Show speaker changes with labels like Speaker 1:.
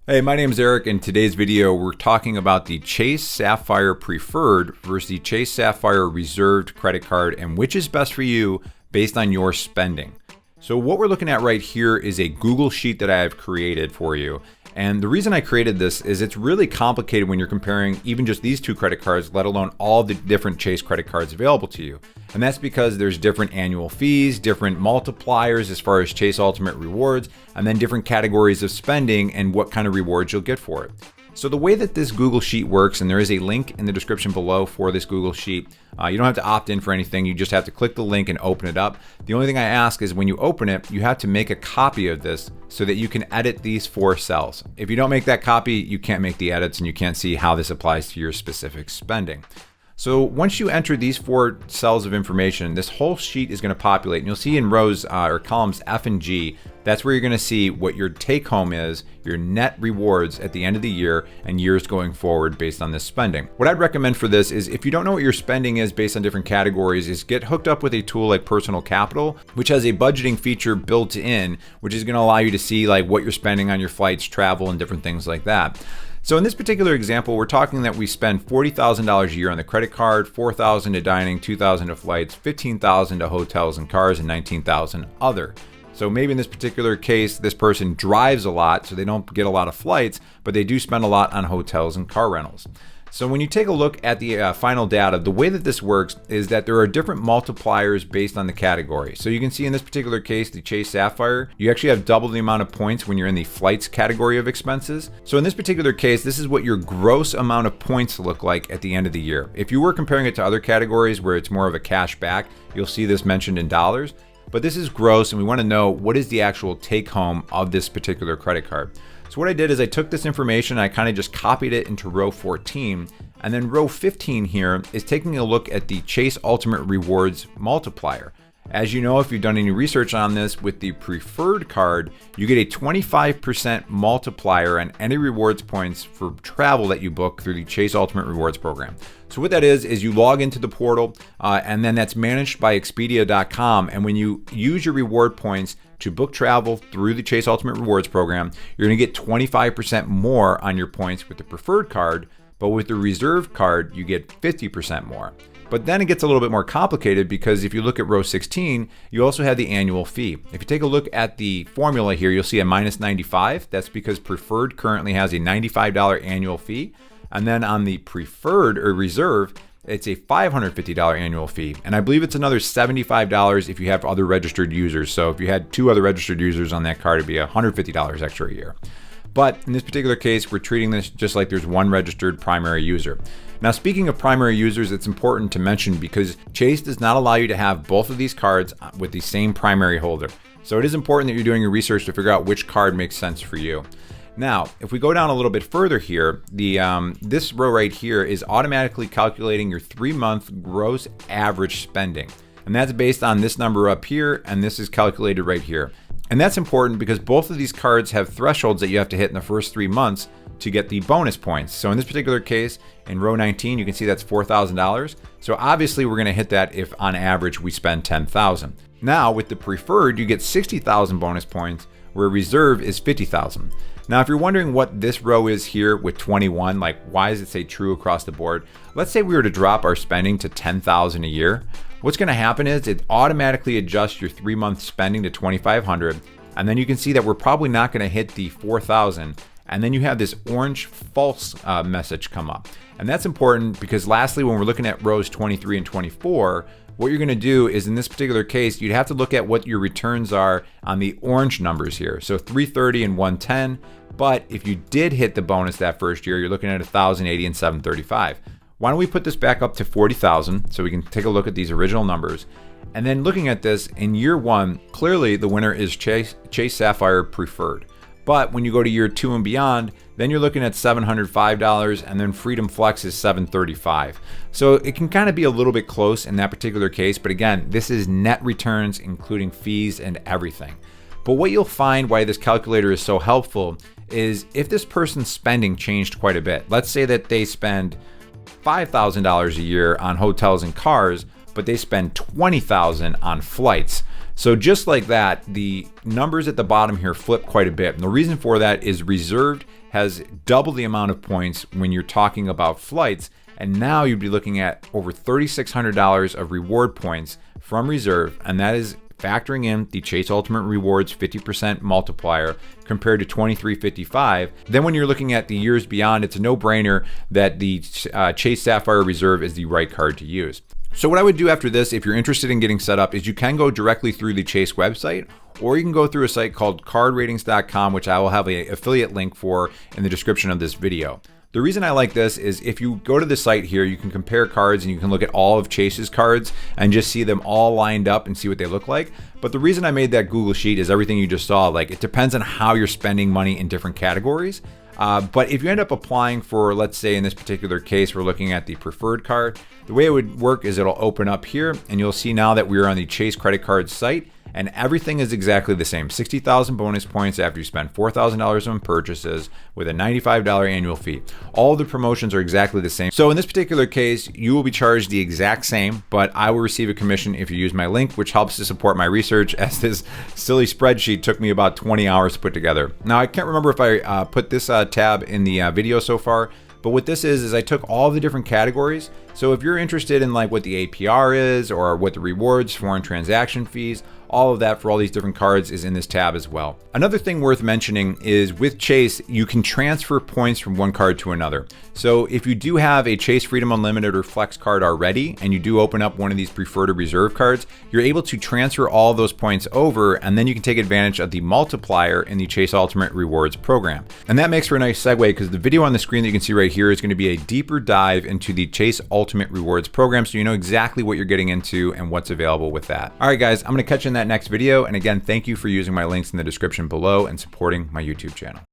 Speaker 1: Hey, my name is Eric. In today's video, we're talking about the Chase Sapphire Preferred versus the Chase Sapphire Reserved credit card and which is best for you based on your spending. So what we're looking at right here is a Google Sheet that I have created for you. And the reason I created this is it's really complicated when you're comparing even just these two credit cards, let alone all the different Chase credit cards available to you. And that's because there's different annual fees, different multipliers as far as Chase Ultimate Rewards, and then different categories of spending and what kind of rewards you'll get for it. So the way that this Google Sheet works, and there is a link in the description below for this Google Sheet, you don't have to opt in for anything. You just have to click the link and open it up. The only thing I ask is when you open it, you have to make a copy of this so that you can edit these 4 cells. If you don't make that copy, you can't make the edits and you can't see how this applies to your specific spending. So once you enter these 4 cells of information, this whole sheet is going to populate, and you'll see in rows or columns F and G, that's where you're going to see what your take home is, your net rewards at the end of the year and years going forward based on this spending. What I'd recommend for this is if you don't know what your spending is based on different categories, is get hooked up with a tool like Personal Capital, which has a budgeting feature built in, which is going to allow you to see like what you're spending on your flights, travel, and different things like that. So in this particular example, we're talking that we spend $40,000 a year on the credit card, $4,000 to dining, $2,000 to flights, $15,000 to hotels and cars, and $19,000 other. So maybe in this particular case, this person drives a lot, so they don't get a lot of flights, but they do spend a lot on hotels and car rentals. So when you take a look at the final data, the way that this works is that there are different multipliers based on the category. So you can see in this particular case, the Chase Sapphire, you actually have double the amount of points when you're in the flights category of expenses. So in this particular case, this is what your gross amount of points look like at the end of the year. If you were comparing it to other categories where it's more of a cash back, you'll see this mentioned in dollars. But this is gross, and we want to know what is the actual take home of this particular credit card. So what I did is I took this information, I kind of just copied it into row 14, and then row 15 here is taking a look at the Chase Ultimate Rewards multiplier. As you know, if you've done any research on this, with the preferred card, you get a 25% multiplier on any rewards points for travel that you book through the Chase Ultimate Rewards program. So what that is you log into the portal, and then that's managed by Expedia.com. And when you use your reward points to book travel through the Chase Ultimate Rewards program, you're going to get 25% more on your points with the preferred card, but with the reserved card, you get 50% more. But then it gets a little bit more complicated because if you look at row 16, you also have the annual fee. If you take a look at the formula here, you'll see a minus 95. That's because preferred currently has a $95 annual fee. And then on the preferred or reserve, it's a $550 annual fee. And I believe it's another $75 if you have other registered users. So if you had 2 other registered users on that card, it'd be $150 extra a year. But in this particular case, we're treating this just like there's one registered primary user. Now, speaking of primary users, it's important to mention because Chase does not allow you to have both of these cards with the same primary holder. So it is important that you're doing your research to figure out which card makes sense for you. Now, if we go down a little bit further here, this row right here is automatically calculating your 3-month gross average spending. And that's based on this number up here, and this is calculated right here. And that's important because both of these cards have thresholds that you have to hit in the first 3 months to get the bonus points. So in this particular case, in row 19, you can see that's $4,000. So obviously we're going to hit that if on average we spend $10,000. Now with the preferred, you get 60,000 bonus points, where reserve is 50,000. Now, if you're wondering what this row is here with 21, like why does it say true across the board? Let's say we were to drop our spending to $10,000 a year. What's going to happen is it automatically adjusts your 3-month spending to $2,500. And then you can see that we're probably not going to hit the $4,000. And then you have this orange false message come up. And that's important because lastly, when we're looking at rows 23 and 24, what you're going to do is in this particular case, you'd have to look at what your returns are on the orange numbers here. So 330 and 110. But if you did hit the bonus that first year, you're looking at 1,080 and 735. Why don't we put this back up to 40,000 so we can take a look at these original numbers. And then looking at this in year 1, clearly the winner is Chase Sapphire Preferred. But when you go to year 2 and beyond, then you're looking at $705, and then Freedom Flex is $735. So it can kind of be a little bit close in that particular case, but again, this is net returns, including fees and everything. But what you'll find why this calculator is so helpful is if this person's spending changed quite a bit. Let's say that they spend $5,000 a year on hotels and cars, but they spend $20,000 on flights. So just like that, the numbers at the bottom here flip quite a bit. And the reason for that is reserved has double the amount of points when you're talking about flights. And now you'd be looking at over $3,600 of reward points from Reserve, and that is factoring in the Chase Ultimate Rewards 50% multiplier compared to $23.55. Then when you're looking at the years beyond, it's a no-brainer that the Chase Sapphire Reserve is the right card to use. So what I would do after this, if you're interested in getting set up, is you can go directly through the Chase website, or you can go through a site called cardratings.com, which I will have an affiliate link for in the description of this video. The reason I like this is if you go to the site here, you can compare cards and you can look at all of Chase's cards and just see them all lined up and see what they look like. But the reason I made that Google Sheet is everything you just saw. Like, it depends on how you're spending money in different categories. But if you end up applying for, let's say in this particular case, we're looking at the preferred card, the way it would work is it'll open up here and you'll see now that we're on the Chase credit card site. And everything is exactly the same. 60,000 bonus points after you spend $4,000 on purchases with a $95 annual fee. All the promotions are exactly the same. So in this particular case, you will be charged the exact same, but I will receive a commission if you use my link, which helps to support my research, as this silly spreadsheet took me about 20 hours to put together. Now, I can't remember if I put this tab in the video so far, but what this is I took all the different categories. So if you're interested in like what the APR is or what the rewards, foreign transaction fees, all of that for all these different cards is in this tab as well. Another thing worth mentioning is with Chase, you can transfer points from one card to another. So if you do have a Chase Freedom Unlimited or Flex card already, and you do open up one of these preferred or reserve cards, you're able to transfer all those points over, and then you can take advantage of the multiplier in the Chase Ultimate Rewards program. And that makes for a nice segue, because the video on the screen that you can see right here is going to be a deeper dive into the Chase Ultimate Rewards program, so you know exactly what you're getting into and what's available with that. All right, guys, I'm going to catch you in that next video. And again, thank you for using my links in the description below and supporting my YouTube channel.